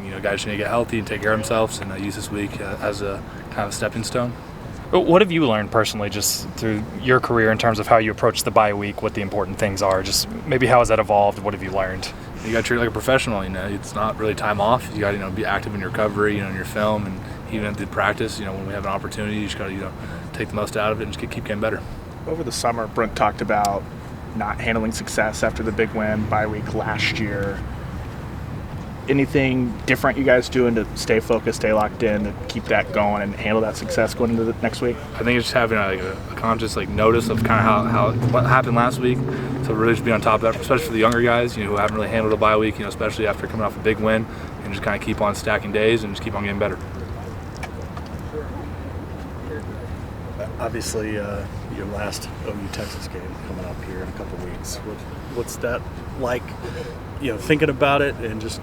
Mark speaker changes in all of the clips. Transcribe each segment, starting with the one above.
Speaker 1: think guys should need to get healthy and take care of themselves, and use this week as a kind of stepping stone.
Speaker 2: But what have you learned personally just through your career in terms of how you approach the bye week, what the important things are? Just maybe how has that evolved? What have you learned?
Speaker 1: You got to treat it like a professional. It's not really time off. You got to be active in your recovery, in your film, and even at the practice. When we have an opportunity, you just got to take the most out of it and just keep getting better.
Speaker 3: Over the summer, Brent talked about not handling success after the big win bye week last year. Anything different you guys doing to stay focused, stay locked in, to keep that going and handle that success going into the next week?
Speaker 1: I think it's just having a conscious notice of kind of how what happened last week. So really just be on top of that, especially for the younger guys, who haven't really handled a bye week, especially after coming off a big win, and just kind of keep on stacking days and just keep on getting better.
Speaker 4: Obviously, your last OU Texas game coming up here in a couple weeks. What's that like? Thinking about it, and just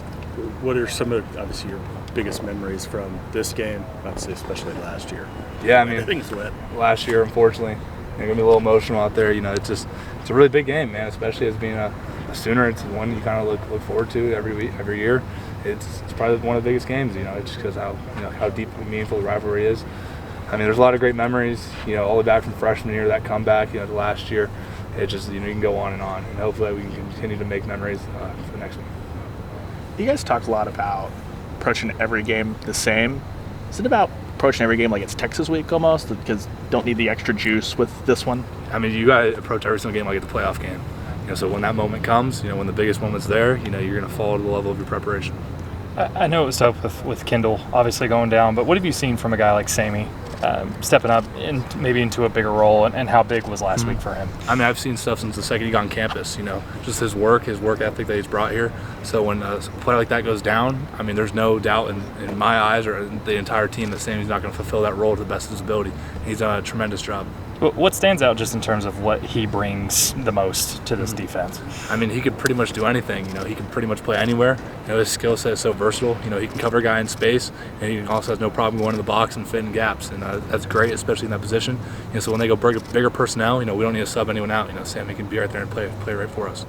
Speaker 4: what are some of obviously your biggest memories from this game? Obviously, especially last year.
Speaker 1: Yeah,
Speaker 4: everything's wet.
Speaker 1: Last year, unfortunately, gonna be a little emotional out there. It's a really big game, man. Especially as being a Sooner, it's one you kind of look forward to every year. It's probably one of the biggest games. It's just because how deep and meaningful the rivalry is. There's a lot of great memories, all the way back from freshman year, that comeback, to last year. It just, you can go on, and hopefully we can continue to make memories for the next one.
Speaker 3: You guys talk a lot about approaching every game the same. Is it about approaching every game like it's Texas week almost, because don't need the extra juice with this one?
Speaker 1: You got to approach every single game like it's a playoff game. So when that moment comes, when the biggest moment's there, you're going to fall to the level of your preparation.
Speaker 2: I know it was tough with Kendall obviously going down, but what have you seen from a guy like Sammy stepping up maybe into a bigger role, and how big was last week for him?
Speaker 1: I've seen stuff since the second he got on campus, just his work ethic that he's brought here. So when a player like that goes down, there's no doubt in my eyes or the entire team that Sammy's not going to fulfill that role to the best of his ability. He's done a tremendous job.
Speaker 2: What stands out just in terms of what he brings the most to this defense?
Speaker 1: He could pretty much do anything. He can pretty much play anywhere. His skill set is so versatile. He can cover a guy in space, and he also has no problem going in the box and fitting gaps. And that's great, especially in that position. So when they go bigger personnel, we don't need to sub anyone out. Sammy can be right there and play right for us.